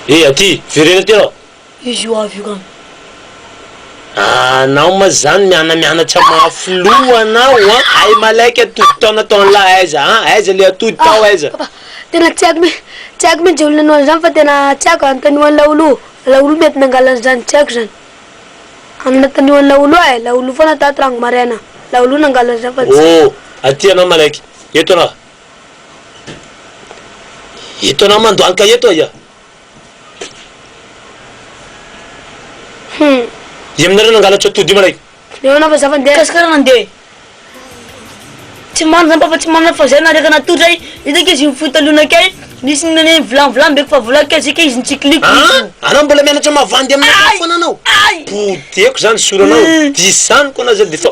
aty virena teo izy io avy io kamo anao ma zany mianamianatra mafilo anao a ay malaiky atody taona taona la aiza aiza le atody tao aiza tena tsy haiko mihitsy olona anao zany fa tena tsy haiko antanihoan'ny laolo mety nangalany zany tsy haiko zany anatanihoan'ny laolo foana tato rango mariana laolo nangalany zany fa oh aty anao malaiky eto anao mandoanika eto ia aminareo nangalatra atody malaiky leo na fa za fandeha kasikara nandeha tsy marina zany papa tsy marina fa zay nareka natody zay itaka izy mifotalonakay nisy nane vilambilamby eky fa volakay zika izy nitsikiliky anao mbola mianatra mavandy aminao foana anao poteko zany soranao disaniko anazy de fa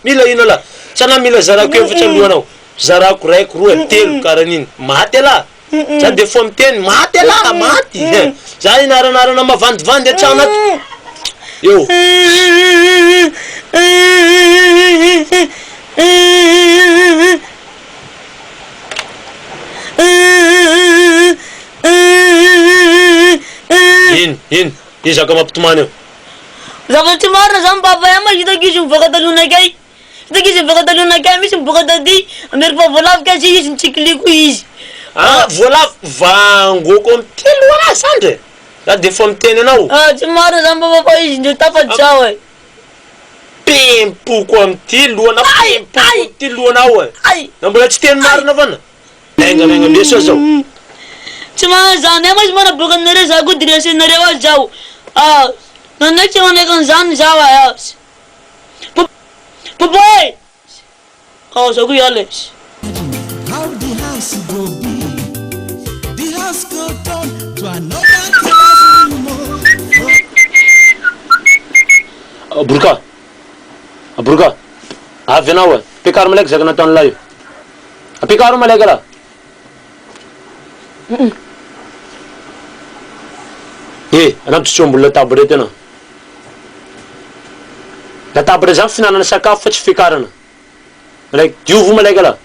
mila ino la tsy ana mila zarako efatra alohanao zarako raiky roa telo karan'iny maty ala za de fo miteny maty ala maty za inaranarana mavandivandy atrano ato eo ino izaka mampitomany eo zavatsy marina zany papa ama hitako izy mivoaka talonakay hitako izy mivoaka talonakay misy mivoaka taty amery fa voalavika azy izy nitsikiliko izy voalavo vangoko amy telo ana zandre za de fo miteny anao tsy marina zany papa fa izy ndre tafaty zao e pempoko amy ty lohana pempoko amy ty lohanao e na mbola tsy teny marina vana nainganaiga leso zao tsy mana zany ama izy manaboaka aminareo za ko diresenareo azy zao nanaiky tsy manaiky zany zao papa e za ko iala izy How the house go be? The house go down to another classroom. Abourka avy anao e ampiakaro malaiky zaka nataony lahy io ampiakaro malaiky raha anampitsotromboly latabo reto anao latabo re zany fihinanana sakafo fa tsy fiakarana malaiky diovo malaiky ala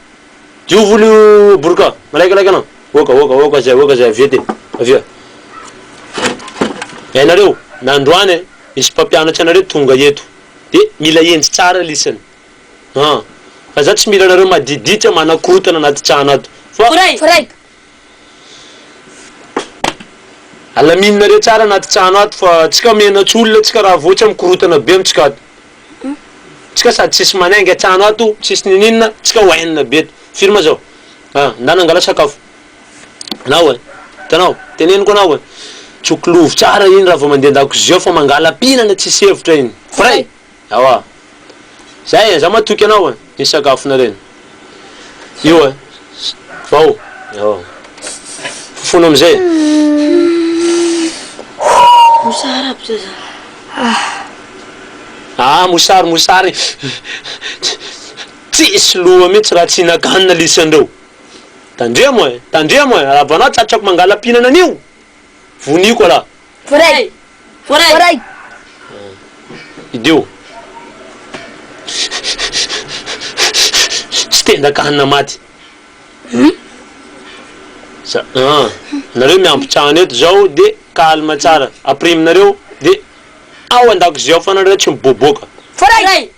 diovo lio Abourka malaiky anao oka zay avia ty avia ainareo nandroany misy mpampianatra anareo tonga eto de mila enjy tsara lisany fa za tsy mila anareo madiditra manakorotana anaty trano ato foray alaminareo tsara anaty trano ato fa tsika menatsy olona tsika raha voatra mikorotana be amitsika ato tsika sady tsisy manainga trano ato tsisy nininina tsika hoainina be eto firma zao ndanangala sakafo anao e tanao teneniko anao e tsokolovo tsara iny raha vao mandeha andakozia fa mangala pinana tsisy hevitra iny foray awa zay za matoky anao e ny sakafonareny io e vao fofono amizay mosara aby za mosary tsisy loha mihitsy raha tsy hinakanina lisandreo tandremo e raha vao anao tsatrako mangala pinana anio voniko ala foray idio tsy tendakanina maty nareo miampitrano eto zao de calme tsara apriminareo de ao andakozia ao fanareo tsy miboboka foray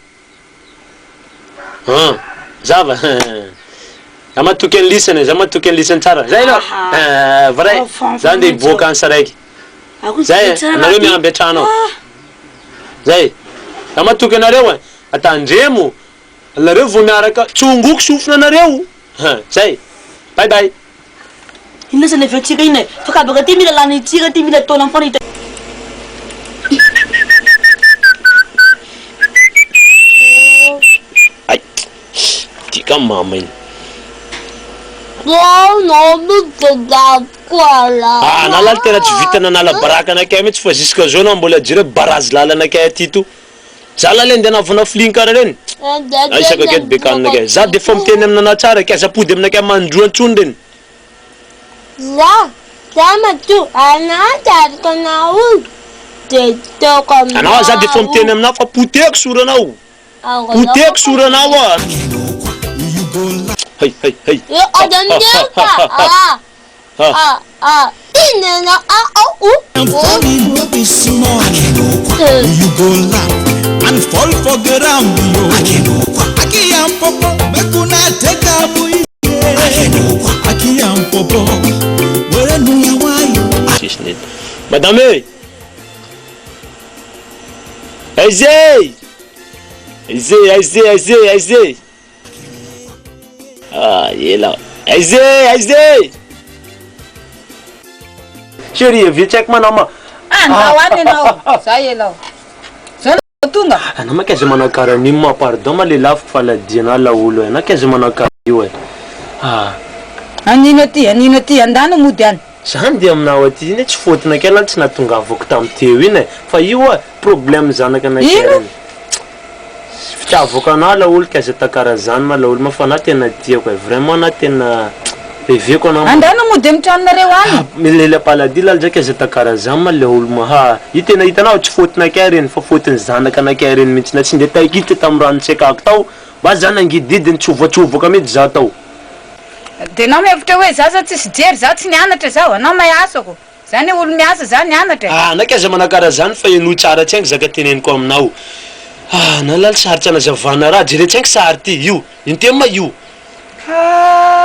zava za matoky any lisany tsara zay lo vrai za nde hiboaka any saraiky zay anareo miamby atrano ao zay za matoky anareo e atandremo nareo vo miaraka tsongoko sofina anareo zay bye inona sa leveltsika iny e fa kabaka ty mila lanitsika ty mila taona fana hita tika mama iny nalala tena tsy vitana nala baraka anakay mihitsy fa jusque zao nao mbola jire barazy lala anakay aty to za lala nde anavona filiny kara reny isaka aketo be kanonakay za de fa miteny aminana tsara ke azapody aminakay mandroa antsony reny anao za de fa miteny aminao fa poteko soranao and fall in love with small. You go laugh and fall for ground. Aki and Popo, make una take a boy. Aki and Popo, where do you want? Madame, I say. Ah, yellow. I say. Sure, if you check my number. Tunga. Ana keza manakara nimma pardon ma le laf fala dina la ulo na keza manakara iwe. Aninoti andana mudan. Sandi amna wati ne tsfoto na kela tsna tunga vok tam tewine fa iwa problem zana kana keren. Fta vokana la ul keza takara zan ma la ul ma fana tena tie ko vraiment na tena Vivi ko na andana mudem tan rewani milele pala dilal jake zeta karazama le ulma ha itena itana uchfut na karen fa futun zana kana karen mit na sinde tay git tamran cheka aktaw bazana ngi didin chuva kamit zatau tena me ftewe sasa tisijer zat nyanata sawa na mayasoko zani ulmiasa zani nyanata na kaza mana karazan fa inu chara cheng zagatinen ko amnau na lal sarchana zavana ra jire cheng sarti yu intema yu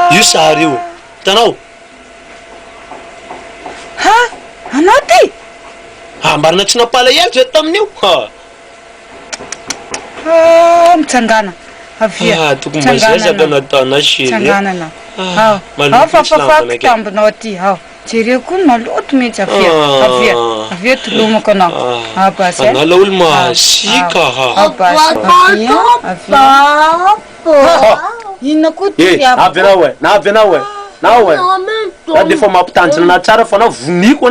You sorry you. Tanau. Ha? Anoti? Barna tsina pala yel jetam niu. Mtangana. Havia. Tukumazeza gana tana shiri. Mtangana na. Fa tamb noti ha. Chiri kun malot me chafia. Havia tulumo kana. Ha bas. Ana ulma shika ha. Ha bas. Inakuti ya nawe adi fo maptantsina na tsara fa na vuniko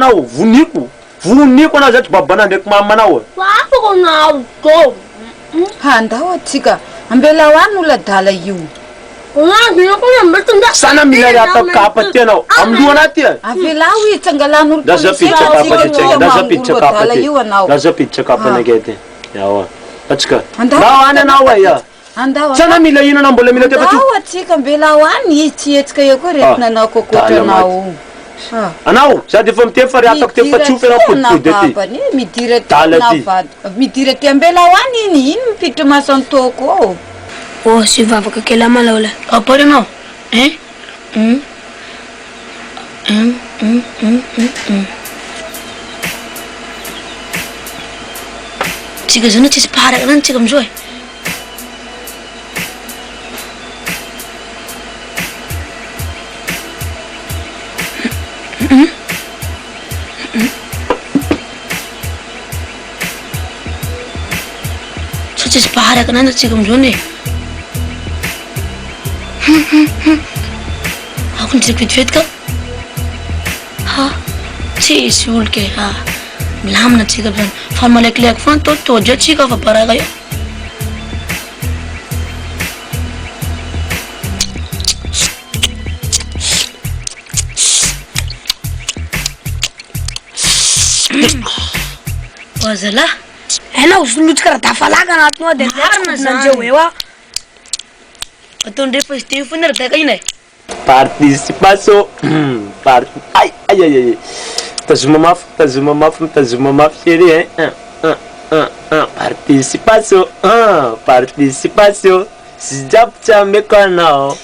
na zati babana ndek mama nawe Wafo na go. Ha ndawa tsika ambela wanu la dala yu. Sana milari ata kapa tena amduana tia Avela wi tangalanu daza picture kapa negete yawa achka nawana nawe ya andawa sana mila yina na mbole mila tepatu andawa tsika mbela wani tsietska yoko retna na kokota nao anao jadi fom te fari atak te pachufe na putudeti midire te mbela wani ni in pitu masantoko Si vava ka kela malaula. Apa no? Chica zona tis para kan chica mjoy. So tis para kan chica mjoy. Aku nitipid fit ka? Ha? Si isul ke ha? Lam na chika plan. Fan malek fan to je chika fa para gaya. Wazala? Ena usulut kara tafala kan atno de na jewa. Atau dia pasti benar tak ini. Participação. Ai. Tazuma maf chérie hein. Participação. Sejap me canal.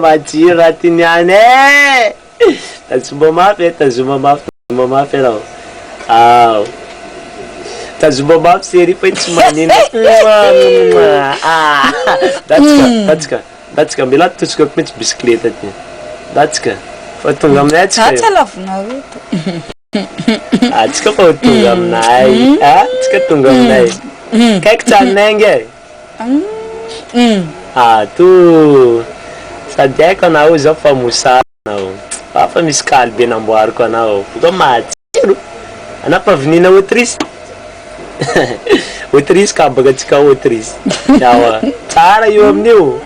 Macira tiniane. Tazuma maf não. Tazuma maf seri pencemanina. That's ka. Bila tu suka kmet bisikleta ti. That's ka. Fatungam na tsika. Tatsalaf na wito. Tsika fatungam nai. Tsika tungam nai. Kek tsanenge. Tu sadya ka na uza famusa na. Papa miskal binambuar ko na. Puga matiro. Ana pa venina utris. Utris ka bagatsika utris. Yawa. Tsara yu amniu.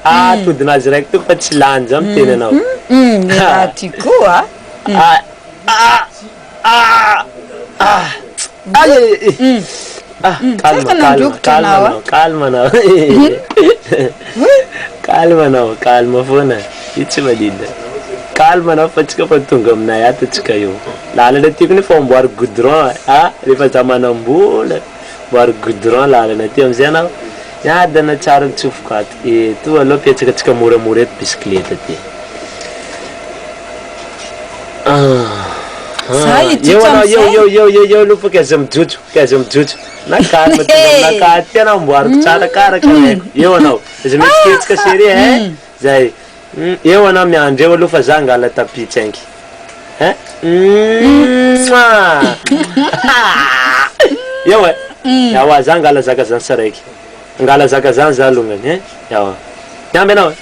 Tudo na direct tu patsilanjam tena na. Atiko Calma fona. Itse badida. calme anao fa tsika fa tonga aminay ato tsika io lalana ty kony fa amboary goudron rehefa za manambola amboary goudron lalana ty amizay anao miadana tsara mitsofoka ato eto aloha petsaka tsika moramora eto bisikileta ty eo aloha fa kaiza mijojo na calme tonga aminakaty ty anao amboariko tsara karaka haiko eo anao izy mitsiketsika serie zay eo anao miandry eo aloha fa za angala tapitsaingy eo yawa za angala zaka zany saraiky angala zaka zany za alongany yawa miamby anao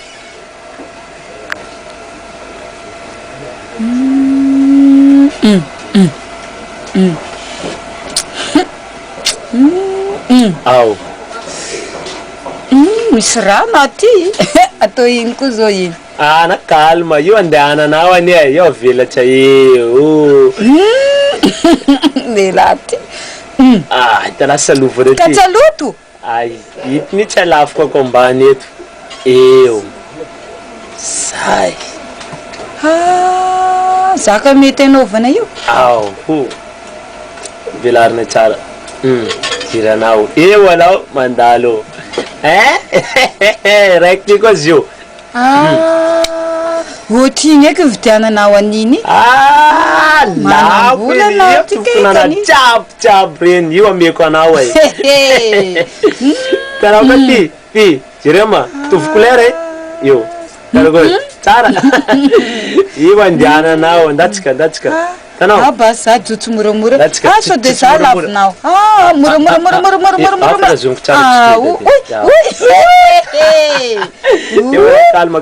ao misy rano aty atao ino koa zao ino na calme io andehananao any io avelatra eo lehilahy ty hitana salova rety katsaloto ay ito mihitsy alafoko ambany eto eo zay zaka mety anaovana io ao velarina tsara jiranao eo anao mandalo raiky ty koa zio ohatriny eky vidiananao aniny lafonana tsabotsabo reny io ameko anao ay tanao ka ty jerema tovy couleur io karakory tsara io andiananao ndatsika tanao bas za jotso moramora so de za lavinao moramora zongo tsara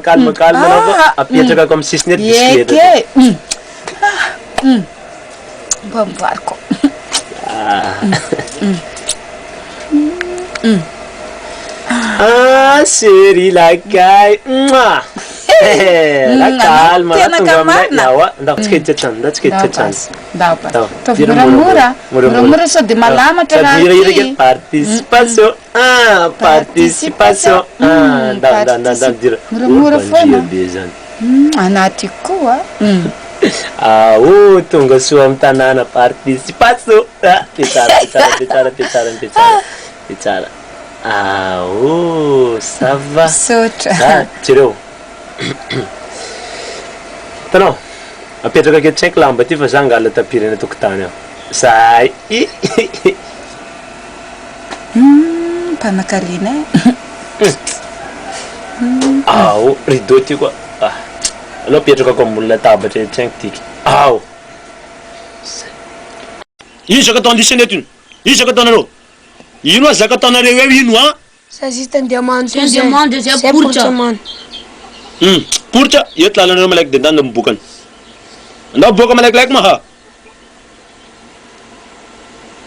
calme anao apetraka ko amin'ny sisiny eto bisikileta mba mivariko série lakay la calme tonga aminay yawa ndatsika hitsatsany moramora so de malamatra raha participation moramora foana anaty koa tonga soa amin'ny tanàna participation petsara ça va sotra jereo tanao apetraka aketo tsaiky lamba ty fa za angala tapirana tokotany ao zay mpanakarina rideau ty koa aloha apetraka ko ambony latabatra eto tsainky tiky ino zaka atao andisany eto ino ino zaka ataonareo ino a zaka ataonareo eo ino Ça existe un diamant. C'est un diamant, c'est pour ça. Purcha, yet la normal like the dandam bukan. No boka like maha.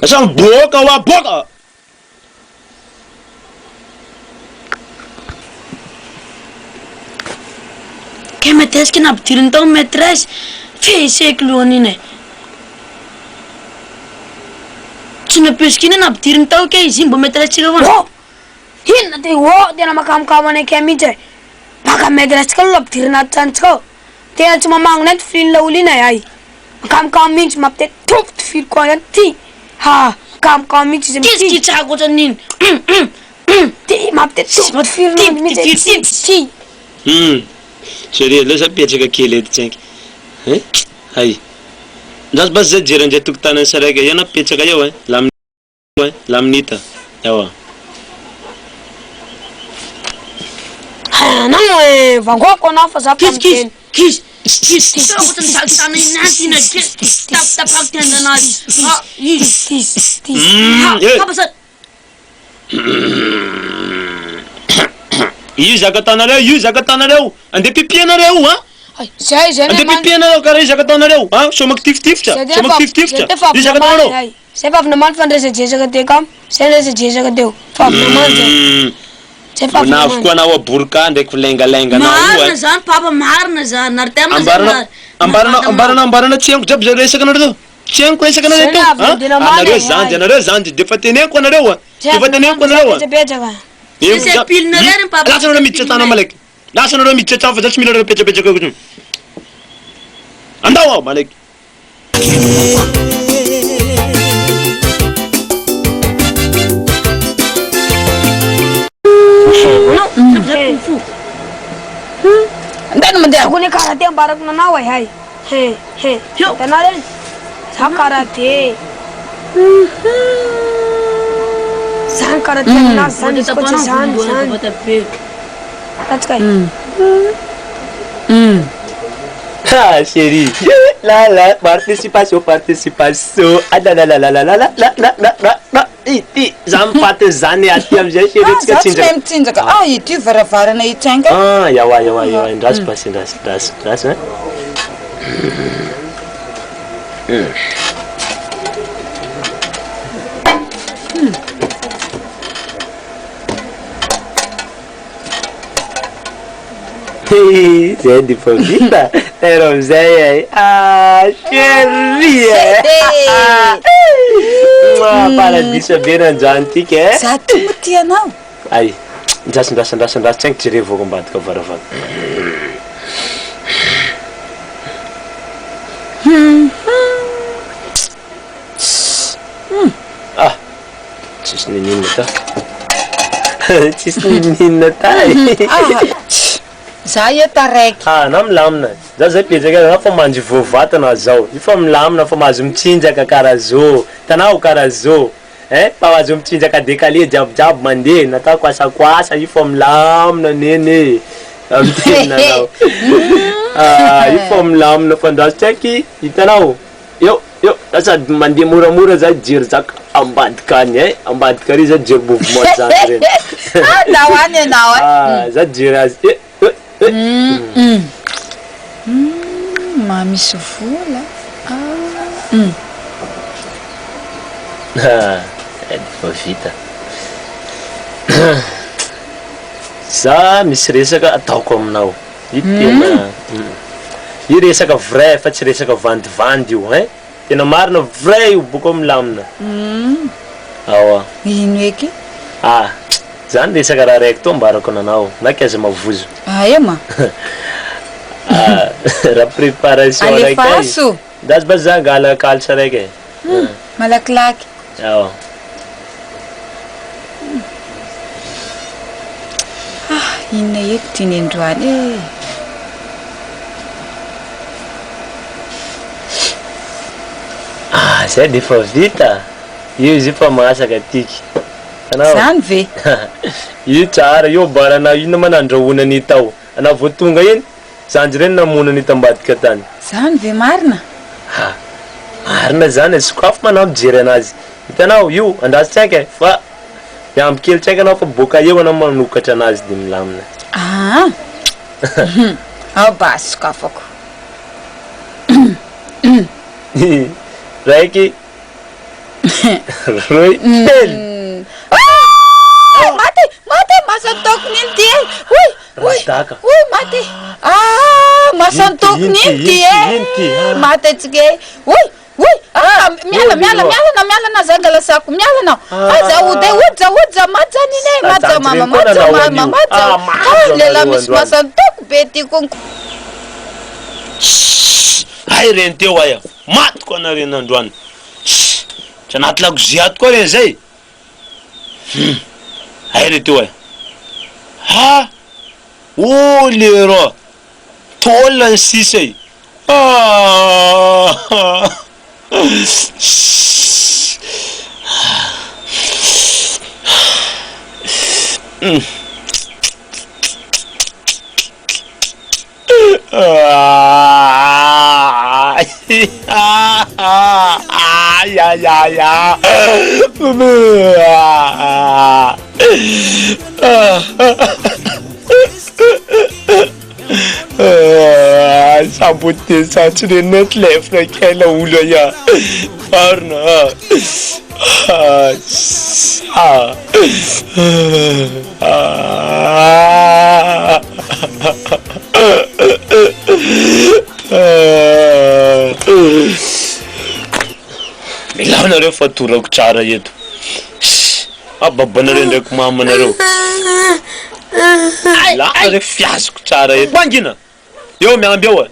Asam boka wa boka. Que metes que na tirin tão metres fez clonine. Tinha pesquina na tirin tão que zimbo metres chegava. Hinna te wo tena makamkamane kemite baka medras kalau tirna chancho tena cuma magnet feel laulina ai makam mix mapte top feel quality ha kam mix sem ti chago janin ti mapte top feel ti Seria lesa petsaka kely eto tsainky hay ndas bas za jeranjay tokotany saraiky yana petsaka eo laminita yawa não vangoko na faza kis sana inati na tap tenda nadi apa sa zaka tanareo ande pipianareo sai ande pipianareo kara zaka tanareo somaktiftiftra zaka tanareo sai fa naman fandresa jesaka te kam sai resa jesaka teo fa naman navoko anao Abourka ndraiky filengalenga marina zany papa marina zany nartema ambarana tsianko jiaby za resaka anareo tsianko resaka anareo teo anareo zandy defa teneko anareo defa teneko anareo pilina reny papa lasa anareo miditra tana malaiky lasa anareo miditra tana fa za tsy mila anareo petrapetraka andao malaiky ndani mandeha Kuni karate ambarak na nawa hai. He. Tanaren. Sa karate. San karate na san isko san. That's kai. Ah, chérie. La, participation. Ah, la. Ity, zampaty zany aty amizay chérie tsika tsinjaka. mitsinjaka ity varavarana itsanga Yawa, indraso pasy indraso. Zay defa vita tero amizay chérie paradisa be nanjany tika za tombo tianao ay ndraso tsaingy jerevoko ambadika varavaka tsisy ninina ta tsisy ninina ta za eta raiky na milamina za zay pezaka na fa mandry vovatana zao io fa milamina fa mahazo mitsinjaka karaha zao tanao karaha zao fa mahazo mitsinjaka décalé jiabijiaby mandeha natao koasakoasa io fa milamina neny amitenanao io fa milamina fa andraso tsaiky hitanao eo sady mandeha moramora za jery zaka ambadika any ambadika ary za jery mouvement zany reny nahoany anao za jery azy misy vola efa vita za misy resaka ataoko aminao io tena io resaka vrai fa tsy resaka vandivandy io tena marina vrai io boko milamina awa ino eky zany resaka raha raiky to ambarako nanao naky aza mavozo ema raha préparation raiky alefaso dazy ba za ngala kalsa raiky malakilaky awa inona eky tiany androany zay defa vita io izy fa masaka tiky zany ve io tsara io barana ino ma nandrahonany tao ana vo tonga iny zanjy reny namonany tambadika tany zany ve marina marina zany sokafo manao mijery anazy hitanao io andraso tsaiky fa miamby kely tsaiky anao fa boka eo anao manokatra anazy de milamina ba sokafako raiky roy telo mate masantokony iny ty mate masantokony iny ty mate tsika miala na zangalasako miala nao za ody maja niny maja mama lela misy masantoko be ty konko ay reny teo aya maty koa ana reny androany tsy anaty lakozia ato koa reny zay ay re teo aya lero tolona ny sisa y sabote satsy reny mety lefra kela olo ya marina milaonareo fatorako tsara eto ababanareo ndraiky mamanareo laonareo fiazoko tsara eto mangina eo miamby eo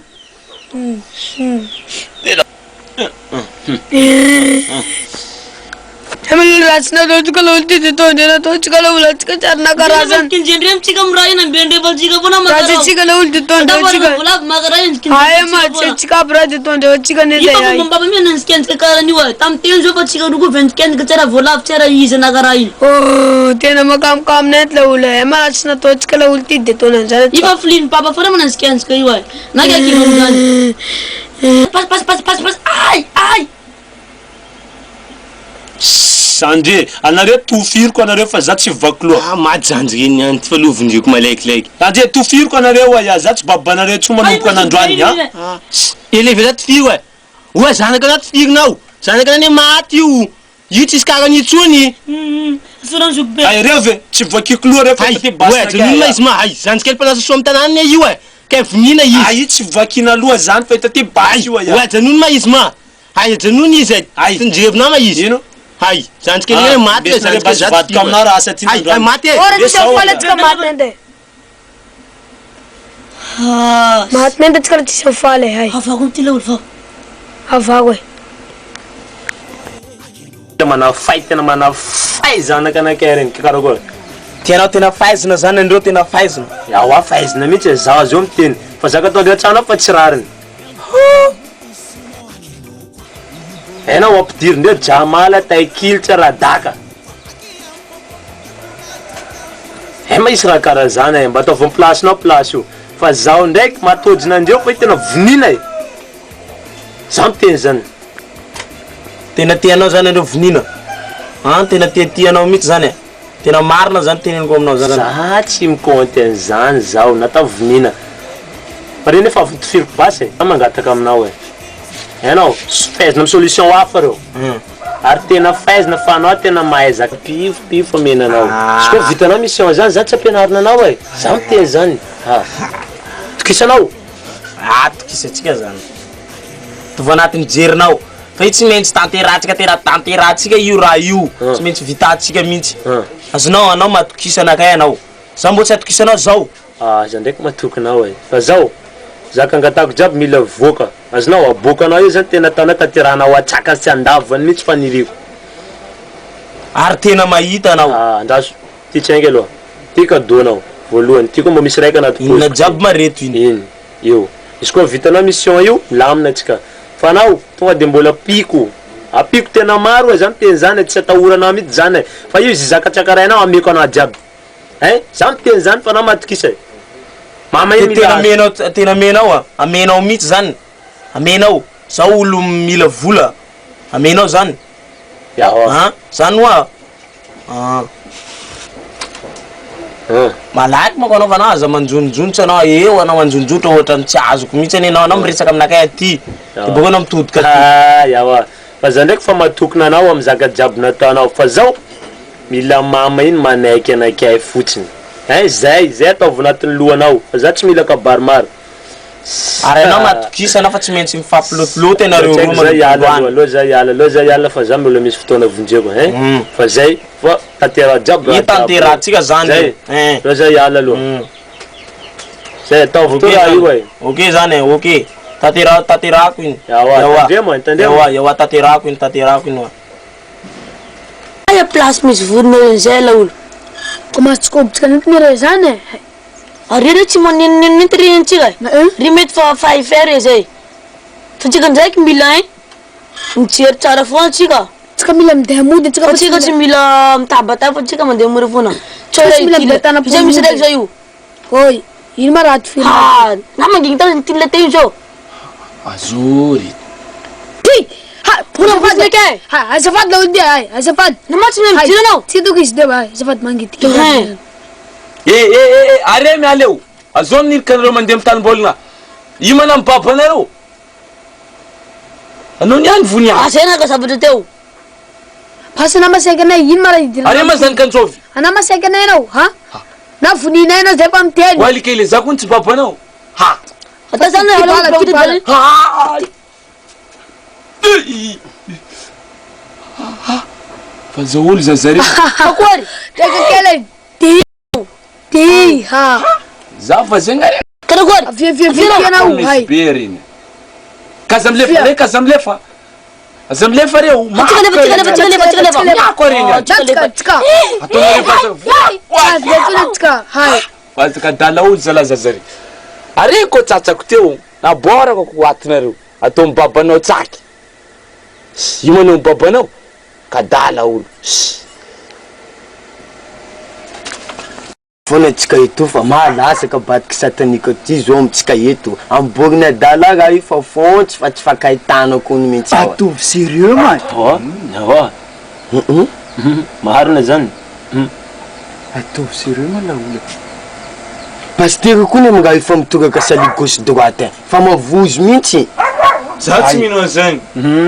रचना रोज लोलती तो ना तो चिकन उलट के चरना करा सन किन जनरेम चिकन राई ना बेंडे बल चिकन बना मत राजी चिकन उलटी तो चिकन बुला मगराइन किन हाय मत चिकन ब्राज तो चिकन ने ये बाबा में नन स्कैन के कारण हुआ तम तेल जो पर चिकन रुको फेंस स्कैन के चरा बोला चरा ई से नगराई ओ तेना मकाम काम नेत लवले हमारा रचना तो चिकन उलटी दे तो ना जरा ये बाफलिन पापा फर मन स्कैन के हुआ ना क्या की मरुगान पास आई Sandy, anare tufir ko anare fa zat si vaklo. Ah, ma zanjiri ni antfalo vunji ko malek. Ade tufir ko anare wa ya zat babbanare tsuma nu ko nandwani ya. Ele velat fir wa. Wa zana kana fir nau. Zana kana ni matiu. Yuti skara ni tsuni. Suran jukbe. Ay reve, si vaki klore fa ti basta. Wa zani mais ma ai. Zanskel pala som tanan ne yiwa. Ke vnina yi. Ai si vaki na lua zan fa ti bashi wa ya. Wa zanun mais ma. Ai zanun ni zet. Ai tinjeb na mais. You know? Hai, zanskel ne mate zanskel zat kamna ra asati. Ai mate. और सब वाले चिकन मारने दे हाँ मारने दे चिकन चफाले है हवा कौन तिला उल्फा हवा कोई Mana fight zana kana keren ki karago. Tena faz na zana ndo tena faz. Ya wa faz na mi ce za zum tin. Fa saka to da tsana patsirarin. Ena wap dir ne jamala tai kil tsara daka. Ema isra kara zana em bato vom plus no plusu. Fa zau ndek matoj na ndio tena vnina. Something zan. Tena tiano zana ndo vnina. Ah, tena tiano mit zana. Tena marna zana tena ngom zana. Za tim conten zan zau na ta vnina. Pare ne fa fir base. Amangata kam na we. Eno, faz na solução afro. Tena faz na fano tena mais a pif mena não. Esco vita na missão zan tsapenar na não we. Zan te zan. Ha. Kisa não. Ah, kisa tika zana. Tu vai natin jer não. Feitsimenti tanteratsika tanteratsika io raha io. Tsy maintsy vitatsika mihitsy. Azonao anao matokisana kay anao. Zaho mbo tsy atokisanao zao. Ah, za ndraiky matokinao e. Fa zao zaka angatako jiaby mila voaka. Azonao aboakanao io zany tena tanao tanterahanao atsaka sy andavany mihitsy faniriako. Ary tena mahita anao. Ah, andaso. Ty tsaingy aloha. Ty kadonao. Voalohany. Ty koa mbo misy raika anaty Inona jiaby mareto iny. Iny. Io. Izy koa vitanao mission io, lamina atsika. Fanao tonga de mbola piko. Apiko tena maro zany teny zany tsy atahoranao mihitsy zany. Fa io izy zaka tsakarainao ameko anao jiaby. Zany teny zany fa anao matokisa. Mama iny tena menao amenao mihitsy zany. Amenao. Zao olo mila vola. Amenao zany. Ya. Zany wa. Malaky mako anao fa anao aza manjonjontsy anao eo anao manjonjotra ohatrany tsy azoko mihitsy any anao miresaka aminakay aty de boka anao mitodika aty. Yawa. Fa za ndraiky fa matokona anao amin'ny zaka jiaby nataonao fa zao mila mama iny manaiky anakay fotsiny. Zay ataovy anatin'ny lohanao fa za tsy mila kabary maro. Ary anao matokisa anao fa tsy maintsy mifampilotoloto ianareo roa manodoloany. Loza yala fa za mbola misy fotoana vonjeko fa zay fa tantera jiaby i tanteratsika zany. Loza yala aloha. Zay ataovy to raha io e. Ok zany ok. Tanterako iny. Yawa tanterako iny. Aya place misy vorona zay la olo. Mas tsikobotsika nitiny zany Ary re tsy maninity rentsika ry mety fa fahifere zay fa tsika ndraiky mila mijery tsara foana tsika tsika mila mindeha mody fa tsika tsy mila mitabataba fa tsika mandeha mory foana zay misy raiky zao io oy ino ma raha ty na mangigny tany tila teny zao azory ty azafady ndraiky azafady la ody azafady namatsy mila mijery anao tsy toko izy deba azafady mangidy are mialeo azao nirikanareo mandeha mitanimbolina io mana mibaba anareo anao niany vony zay ka zavatra teo pasa na masaiky anay ino ma raha idira are mazany kantsovy ana masaiky anay anao na voninay anao zay fa miteny oalikele za koa tsy baba anao ata zany fa zao olo zazare akory kele ty za fa zegny karakory avianao be reny kaza milefa re kaza milefa aza milefa reo Tsika ka dala olo zalaza zare are ko tsatsako teo na borako ko atinareo atao mibabanao tsaky io manao mibabanao ka dala olo fona tsika eto fa mahalasaka batiky satanika ty zao amitsika eto amborina dalaga io fa fontsy fa tsy fakahitana kony mihitsy atovy sérieux man marina zany atovy sérieux man laolo pastera koa ny mga efa mitokaka sali gauche droite fa mavozo mihitsy za tsy mino an'zany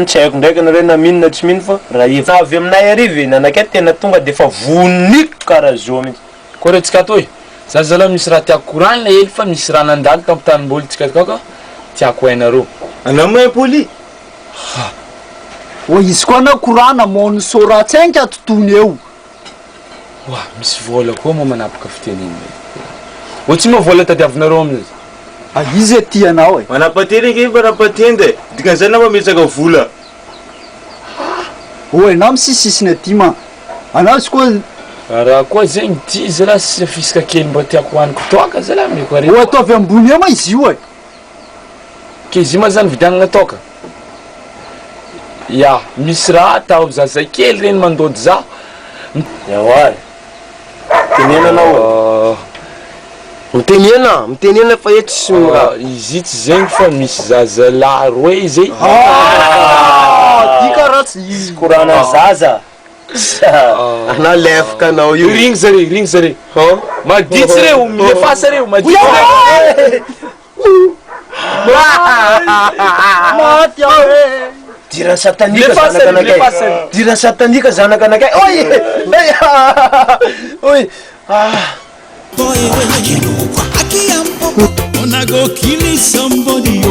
tsy haiko ndraiky nareo na minona tsy mino fa raha efa avy aminay arive nanakay tena tonga de fa voniko karaha zao mihitsy ko re tsika toy za zala misy raha tiako koranina hely fa misy raha nandalo tampitanim-boly tsika kaka tiako hainareo anao moa poli o izy koa na korana mono soratsainka tontony eo wa misy vola koa moa manapaka fiteniny o tsy moa vola tadiavinareo amin'izy izy ty anao manapateny ke manapatende dikan'izany na mametsaka vola oe na misisisiny aty ma anao izy koa raha koa zegny ty zala sy fisaka kely mba tiako hoaniko toaka zala meko are o ataovy ambony eo ma izy io e ke izy ma zany vidianana toaka ya misy raha atao zazay kely reny mandody za yawa tenena anao mitenena fa eto sy izy tsy zegny fa misy zazalahy roe izy ty karaha tsy izy korana zaza ana lefaka anao io rigny zare maditsy reo milefasa reo maditsy dira satanika zanaka anakay dira satanika zanaka anakay oy Boy, I wanna go kill somebody. I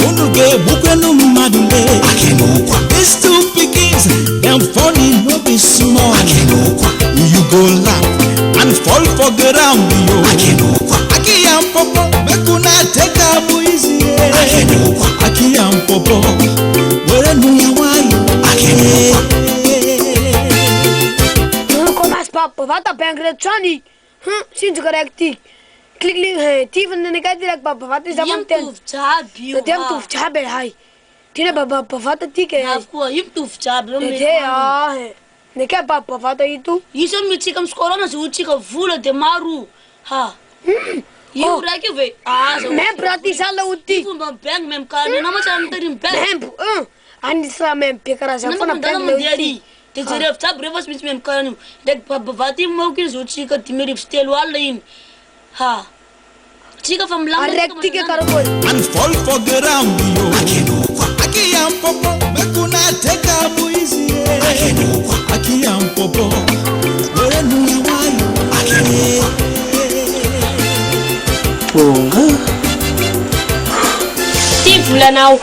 wanna get no madule. These two pickings, them falling no be small. You go laugh and fall for ground. I am popo, mekuna take a easy. I am popo, where no you why? Papa, vata pengre chani. Since correct. Click Tiffin and Cadillac Papa, what is about 10? The damn to Chabel high. Tina Baba Pavata ticket. Of course, you to Chabel. The cap Papa Vata you too. You saw me chicken scorenas who chick a fool at the Maru. Ha. You like it. Man, Pratisala would take from bank, ma'am, car, and how much I'm telling bank. And it's a man picker as a family. The Zeref Tab Rivers Miss Mem Carnu, that Pavati Mokis would chick a timid still while in. Ha. Chica from Lamrectica and fall for ground. I am popo, mekuna take a easy. I am popo, where do you want? Tifula now.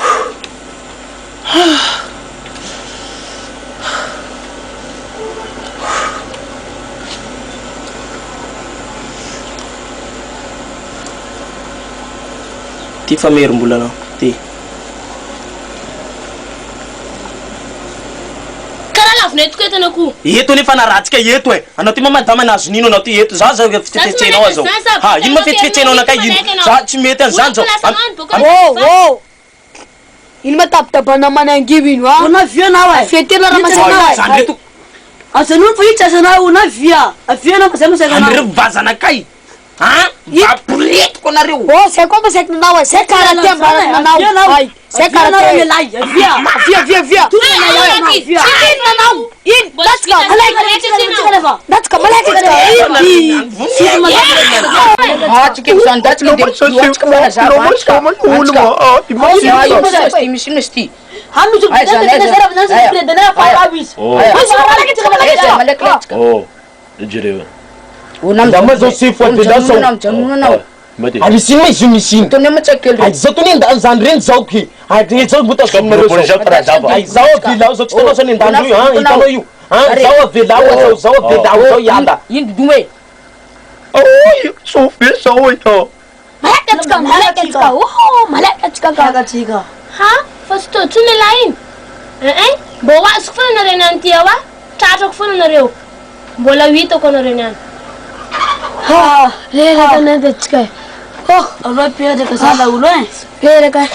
ty fa merim-bola anao ty karaha lavinetiko eto anako eto nefa naratsika eto e anao ty mamadama nazo nino anao ty eto za fetefetsenao azao ha ino ma fetefetsenao anakay ino za tsy mety an'izany zao ino matapitapana manangiby ino a ona via anao e fetena raha masana azanao fa itsy azanao ona via avia anao fa zay masaka anao anareo vazanakay Apuletiko nareo. Oh, c'est comme ça que nous avons. C'est karaté, nanau. C'est karaté. Viens. Viens. Let's go. Let's go. Dama zo sifa pedaço. Amisini. Então nem mais aquele. Ai, só tu nem dá zandrin zauki. Ai, tem só botar só no já para já. Ai, zau vila, os outros estão nem dando, então eu. Zau vila, zau yada. Indo dume. Oi, sou fecha oi, ó. Malaika. Oh, malaika ka. Ha? Fasto tule lain. Bawa sufuna na rin ang tiyawa. Tatok funa na rin. Bola wito ko na rin yan. Ha, lera ka na dechka. Oh, Alright, pia de kasala ulo eh. lera ka.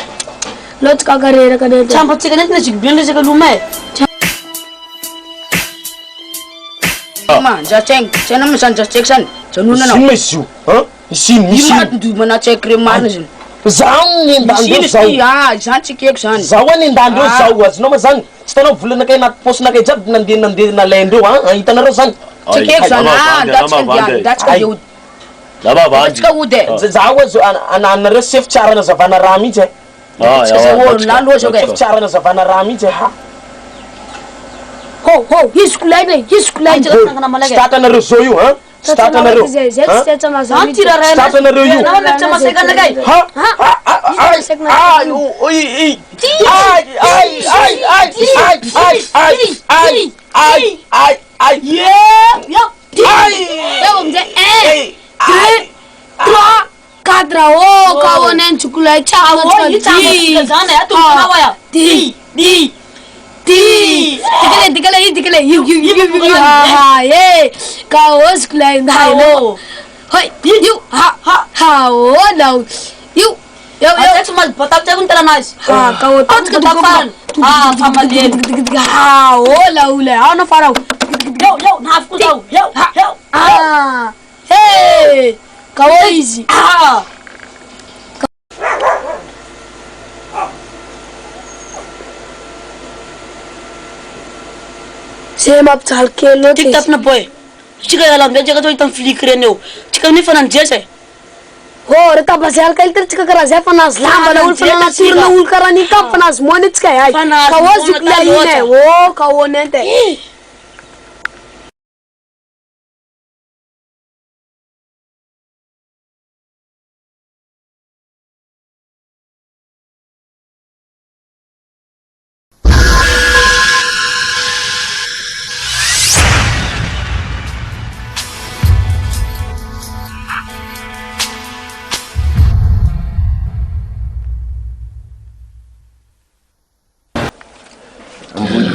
Lot ka rera ka na. Champa chika net na chik biende chika lume. Ma, jacheng, chena misan jacheksan. Chanuna na. Simesu, ha? Isin. Du mana chek remana sin. Zang ni ndando zau. Ya, jan chikek san. Zawan ni ndando zau was no mazang. Stano vula na kay na post na kay jab nandin na lendo ha. Ita na ro sang. Chikek san that's ka you. Laba ba. That's ka ude. Zawa zo an receive chara na savana rami che. Lalo so Receive chara na savana rami che ha. Ho, his kulay. Start na ro so you ha. Start na ro. Start na ro. Tira rin. Start na ro you. Na mecha maseka na kay. Ha? Ay, Kadra oh kawanen chukulai chawa Dikale you ha ye kawas kulai dai no hoi you ha oh no you yo That's mal patak jagun tara nice. ha kawo tot ka Tapan. Pamalien. ha oh la ana farau Yo, half ku daw. Yo. hey kawo easy Same up chal ke lo Tik tap na boy. Chika alam dia jaga to itam flick reneu. Chika ni fanan jese. हो रे ता बसाल काही तर चिका करा जा पनास ला मला उल पनास पूर्ण उल करा नि का पनास मोनेच काय आहे कवा जुकला नाही हो कवा नाही ते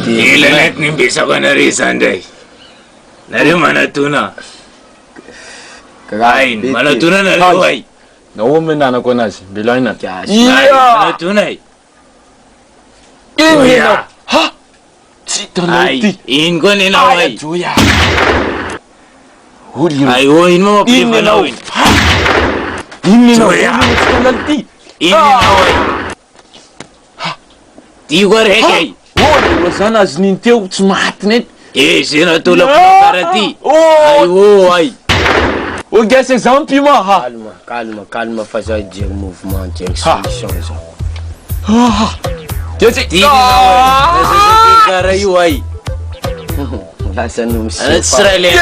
Ilangat ni bisa ko na rin Sunday. Nari mana tuna. Kain, mana tuna na luay. Naumin na ko na si Biloy na. Mana tuna ay. Iya. Ha? Chito na Ay, ti. in ko ni naway. Juya. Huli. Ay, in mo mapipa nawin. Inni na. Juya. Ti. In ni naway. Tigwar hekay. Wasana zninteu tsmahatnet. Sino tulog ng karati. Ay. O guess exemple mo ha. Calma, faz aí de mouvement de soluções. Tini naway. Nasasakit karayo ay. Nasa nung Ano Australia?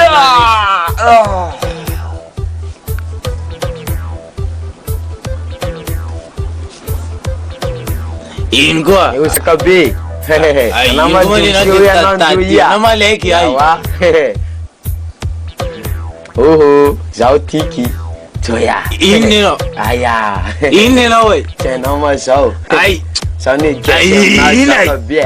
In ko. Eu sa kabi. Ay, yun mo din natin tatati. Namaleki ay. Zao tiki. Joya. Inni no. Aya. Inni no way. Tena uma zao. Ay. Só nem Ay, na inay. kabi.